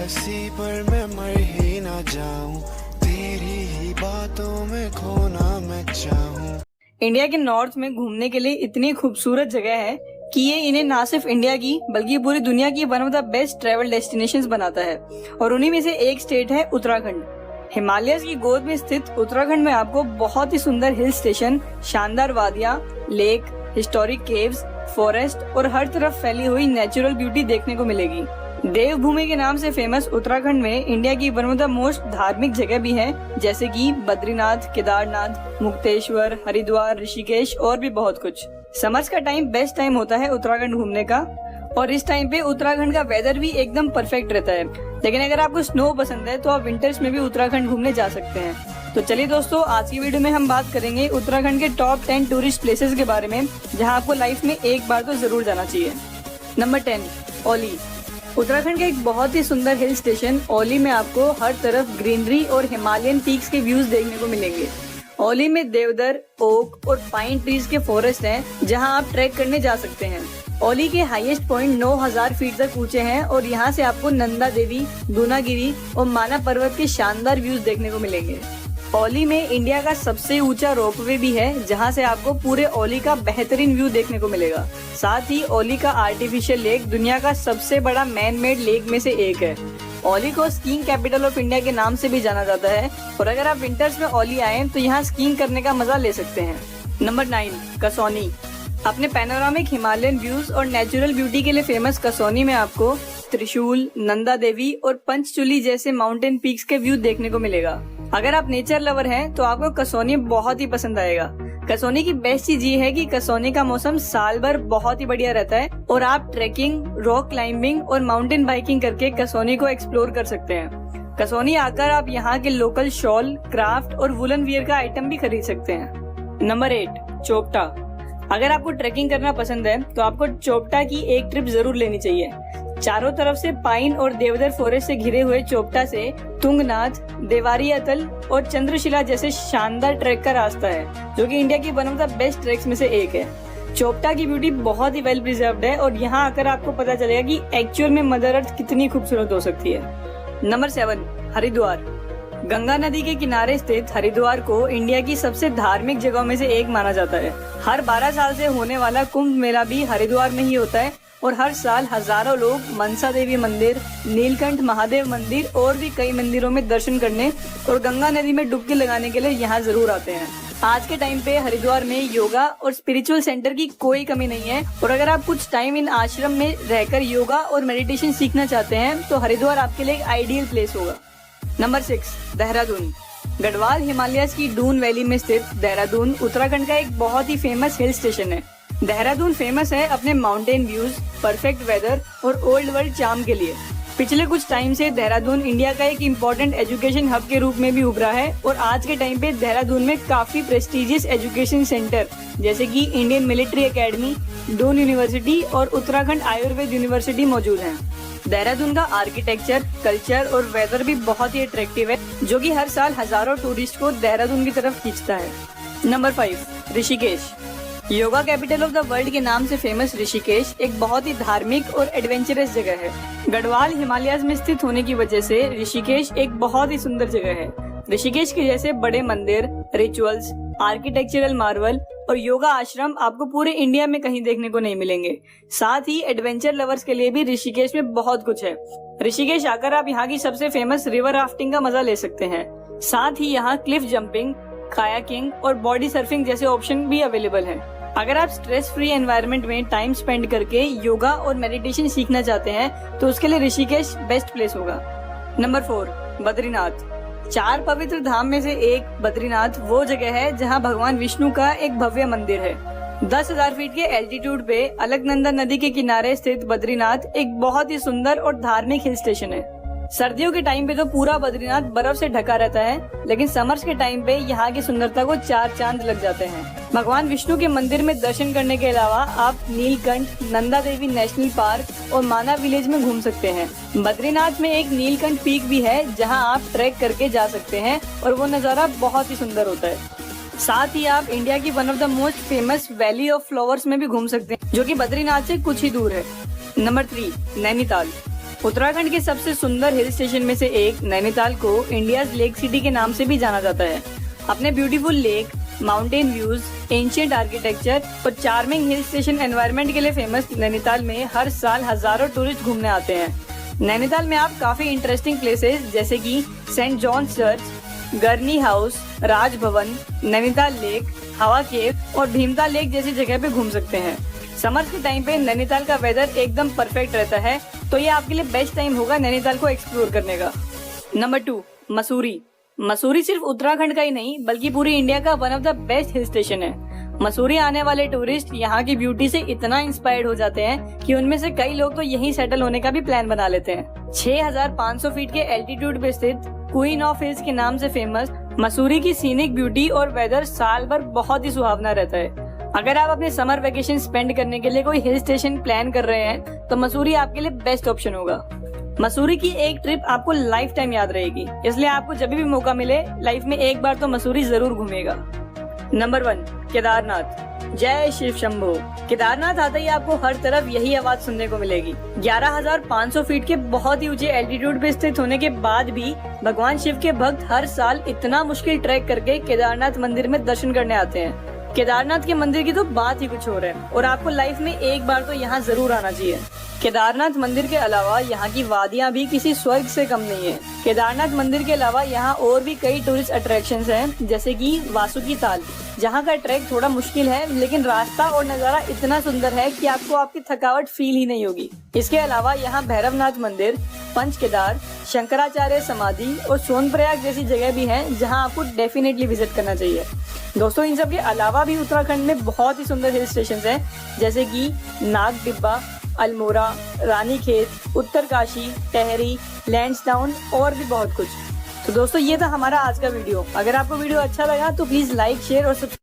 हंसी पर मैं मर ही ना जाऊं, तेरी ही बातों में खोना मैं चाहूं। इंडिया के नॉर्थ में घूमने के लिए इतनी खूबसूरत जगह है कि ये इन्हें ना सिर्फ इंडिया की बल्कि पूरी दुनिया की one of the best travel destinations बनाता है। और उन्हीं में से एक स्टेट है उत्तराखंड। हिमालयस की गोद में स्थित उत्तराखंड में आपको बहुत ही सुंदर हिल स्टेशन, शानदार वादियां, लेक, हिस्टोरिक केव्स, फॉरेस्ट और हर तरफ फैली हुई नेचुरल ब्यूटी देखने को मिलेगी। देवभूमि के नाम से फेमस उत्तराखंड में इंडिया की वन ऑफ द मोस्ट धार्मिक जगह भी है, जैसे कि बद्रीनाथ, केदारनाथ, मुक्तेश्वर, हरिद्वार, ऋषिकेश और भी बहुत कुछ। समर्स का टाइम बेस्ट टाइम होता है उत्तराखंड घूमने का, और इस टाइम पे उत्तराखंड का वेदर भी एकदम परफेक्ट रहता है। लेकिन अगर आपको स्नो पसंद है तो आप विंटर्स में भी उत्तराखंड घूमने जा सकते हैं। तो चलिए दोस्तों, आज की वीडियो में हम बात करेंगे उत्तराखंड के टॉप 10 टूरिस्ट प्लेसेस के बारे में, जहां आपको लाइफ में एक बार तो जरूर जाना चाहिए। नंबर 10, ओली। उत्तराखंड का एक बहुत ही सुंदर हिल स्टेशन ओली में आपको हर तरफ ग्रीनरी और हिमालयन पीक्स के व्यूज देखने को मिलेंगे। ओली में देवदार, ओक और पाइन ट्रीज के फॉरेस्ट हैं, जहां आप ट्रैक करने जा सकते हैं। ओली के हाईएस्ट पॉइंट 9000 फीट तक ऊंचे हैं और यहां से आपको नंदा देवी, दूनागिरी और माना पर्वत के शानदार व्यूज देखने को मिलेंगे। ओली में इंडिया का सबसे ऊंचा रोपवे भी है, जहां से आपको पूरे ओली का बेहतरीन व्यू देखने को मिलेगा। साथ ही ओली का आर्टिफिशियल लेक दुनिया का सबसे बड़ा मैन मेड लेक में से एक है। ओली को स्कीइंग कैपिटल ऑफ इंडिया के नाम से भी जाना जाता है, और अगर आप विंटर्स में ओली आए तो यहाँ स्कीइंग करने का मजा ले सकते हैं। नंबर 9, कसौनी। अपने पैनोरामिक हिमालयन व्यूज और नेचुरल ब्यूटी के लिए फेमस कसौनी में आपको त्रिशूल, नंदा देवी और पंचचूली जैसे माउंटेन पीक्स के व्यू देखने को मिलेगा। अगर आप नेचर लवर हैं तो आपको कसौनी बहुत ही पसंद आएगा। कसौनी की बेस्ट चीज ये है कि कसौनी का मौसम साल भर बहुत ही बढ़िया रहता है और आप ट्रैकिंग, रॉक क्लाइंबिंग और माउंटेन बाइकिंग करके कसौनी को एक्सप्लोर कर सकते हैं। कसौनी आकर आप यहाँ के लोकल शॉल, क्राफ्ट और वुलन वियर का आइटम भी खरीद सकते हैं। नंबर 8, चोपटा। अगर आपको ट्रैकिंग करना पसंद है तो आपको चोपटा की एक ट्रिप जरूर लेनी चाहिए। चारों तरफ से पाइन और देवदार फॉरेस्ट से घिरे हुए चोपटा से तुंगनाथ, देवारी अतल और चंद्रशिला जैसे शानदार ट्रैक का रास्ता है, जो कि इंडिया की one of the best tracks में से एक है। चोपटा की ब्यूटी बहुत ही वेल प्रिजर्व्ड है और यहाँ आकर आपको पता चलेगा कि एक्चुअल में मदर अर्थ कितनी खूबसूरत हो सकती है। नंबर 7, हरिद्वार। गंगा नदी के किनारे स्थित हरिद्वार को इंडिया की सबसे धार्मिक जगहों में से एक माना जाता है। हर 12 साल से होने वाला कुंभ मेला भी हरिद्वार में ही होता है और हर साल हजारों लोग मनसा देवी मंदिर, नीलकंठ महादेव मंदिर और भी कई मंदिरों में दर्शन करने और गंगा नदी में डुबकी लगाने के लिए यहाँ जरूर आते हैं। आज के टाइम पे हरिद्वार में योगा और स्पिरिचुअल सेंटर की कोई कमी नहीं है, और अगर आप कुछ टाइम इन आश्रम में रहकर योगा और मेडिटेशन सीखना चाहते हैं तो हरिद्वार आपके लिए एक आइडियल प्लेस होगा। नंबर 6, देहरादून। गढ़वाल हिमालयस की डून वैली में स्थित देहरादून उत्तराखंड का एक बहुत ही फेमस हिल स्टेशन है। देहरादून फेमस है अपने माउंटेन व्यूज, परफेक्ट वेदर और ओल्ड वर्ल्ड चार्म के लिए। पिछले कुछ टाइम से देहरादून इंडिया का एक इम्पोर्टेंट एजुकेशन हब के रूप में भी उभरा है, और आज के टाइम पे देहरादून में काफी प्रेस्टिजियस एजुकेशन सेंटर जैसे कि Indian military academy, Doon university और उत्तराखंड आयुर्वेद यूनिवर्सिटी मौजूद हैं। देहरादून का आर्किटेक्चर, कल्चर और वेदर भी बहुत ही अट्रैक्टिव है, जो कि हर साल हजारों टूरिस्ट को देहरादून की तरफ खींचता है। Number 5, Rishikesh. Yoga capital of the world के नाम से फेमस ऋषिकेश एक बहुत ही धार्मिक और एडवेंचरस जगह है। गढ़वाल हिमालयस में स्थित होने की वजह से ऋषिकेश एक बहुत ही सुंदर जगह है। ऋषिकेश के जैसे बड़े मंदिर, रिचुअल्स, आर्किटेक्चरल मार्वल और योगा आश्रम आपको पूरे इंडिया में कहीं देखने को नहीं मिलेंगे। साथ ही एडवेंचर लवर्स के लिए भी ऋषिकेश में बहुत कुछ है। ऋषिकेश आकर आप यहाँ की सबसे फेमस रिवर राफ्टिंग का मजा ले सकते हैं। साथ ही यहाँ क्लिफ जंपिंग, कायाकिंग और बॉडी सर्फिंग जैसे ऑप्शन भी अवेलेबल हैं। अगर आप स्ट्रेस फ्री एनवायरनमेंट में टाइम स्पेंड करके योगा और मेडिटेशन सीखना चाहते हैं तो उसके लिए ऋषिकेश बेस्ट प्लेस होगा। नंबर 4, बद्रीनाथ। 4 पवित्र धाम में से एक बद्रीनाथ वो जगह है जहां भगवान विष्णु का एक भव्य मंदिर है। 10,000 फीट के एल्टीट्यूड पे अलकनंदा नदी के किनारे स्थित बद्रीनाथ एक बहुत ही सुंदर और धार्मिक हिल स्टेशन है। सर्दियों के टाइम पे तो पूरा बद्रीनाथ बर्फ से ढका रहता है, लेकिन समर्स के टाइम पे यहाँ की सुंदरता को 4 चांद लग जाते हैं। भगवान विष्णु के मंदिर में दर्शन करने के अलावा आप नीलकंठ, नंदा देवी नेशनल पार्क और माना विलेज में घूम सकते हैं। बद्रीनाथ में एक नीलकंठ पीक भी है जहाँ आप ट्रैक करके जा सकते हैं और वो नज़ारा बहुत ही सुंदर होता है। साथ ही आप इंडिया की one of the most famous valley of flowers में भी घूम सकते हैं, जो कि बद्रीनाथ से कुछ ही दूर है। नंबर 3, नैनीताल। उत्तराखंड के सबसे सुंदर हिल स्टेशन में से एक नैनीताल को इंडियाज लेक सिटी के नाम से भी जाना जाता है। अपने beautiful lake, mountain views, ancient architecture और चार्मिंग हिल स्टेशन एनवायरनमेंट के लिए फेमस नैनीताल में हर साल हजारों टूरिस्ट घूमने आते हैं। नैनीताल में आप काफी इंटरेस्टिंग प्लेसेस जैसे कि Saint John church, गरनी house, Raj Bhavan, Nainital lake, हवा केव और भीमताल लेक जैसी जगह पे घूम सकते हैं। समर के टाइम पे नैनीताल का वेदर एकदम परफेक्ट रहता है, तो ये आपके लिए बेस्ट टाइम होगा नैनीताल को एक्सप्लोर करने का। नंबर 2, मसूरी। मसूरी सिर्फ उत्तराखंड का ही नहीं बल्कि पूरी इंडिया का one of the best hill station है। मसूरी आने वाले टूरिस्ट यहाँ की ब्यूटी से इतना इंस्पायर्ड हो जाते हैं कि उनमें से कई लोग तो यहीं सेटल होने का भी प्लान बना लेते हैं। 6500 फीट के एल्टीट्यूड पे स्थित क्वीन ऑफ हिल्स के नाम से फेमस मसूरी की सीनिक ब्यूटी और वेदर साल भर बहुत ही सुहावना रहता है। अगर आप अपने समर वेकेशन स्पेंड करने के लिए कोई हिल स्टेशन प्लान कर रहे हैं तो मसूरी आपके लिए बेस्ट ऑप्शन होगा। मसूरी की एक ट्रिप आपको लाइफ टाइम याद रहेगी, इसलिए आपको जब भी मौका मिले लाइफ में एक बार तो मसूरी जरूर घूमेगा। नंबर 1, केदारनाथ। जय शिव शंभो। केदारनाथ आते ही आपको हर तरफ यही आवाज सुनने को मिलेगी। 11,500 फीट के बहुत ही ऊंचे एल्टीट्यूड पे स्थित होने के बाद भी भगवान शिव के भक्त हर साल इतना मुश्किल ट्रैक करके केदारनाथ मंदिर में दर्शन करने आते हैं। केदारनाथ के मंदिर की तो बात ही कुछ और है और आपको लाइफ में एक बार तो यहाँ जरूर आना चाहिए। केदारनाथ मंदिर के अलावा यहाँ की वादियाँ भी किसी स्वर्ग से कम नहीं है। केदारनाथ मंदिर के अलावा यहाँ और भी कई टूरिस्ट अट्रैक्शंस हैं, जैसे कि वासुकी ताल, जहाँ का ट्रैक थोड़ा मुश्किल है लेकिन रास्ता और नज़ारा इतना सुंदर है कि आपको आपकी थकावट फील ही नहीं होगी। इसके अलावा यहाँ भैरवनाथ मंदिर, पंच केदार, शंकराचार्य समाधि और सोनप्रयाग जैसी जगह भी हैं जहाँ आपको डेफिनेटली विजिट करना चाहिए। दोस्तों, इन सब के अलावा भी उत्तराखंड में बहुत ही सुंदर हिल स्टेशन हैं, जैसे कि नाग डिब्बा, अल्मोड़ा, रानीखेत, उत्तरकाशी, टेहरी, लैंसडाउन और भी बहुत कुछ। तो दोस्तों, ये था हमारा आज का वीडियो। अगर आपको वीडियो अच्छा लगा तो प्लीज लाइक, शेयर और सब्सक्राइब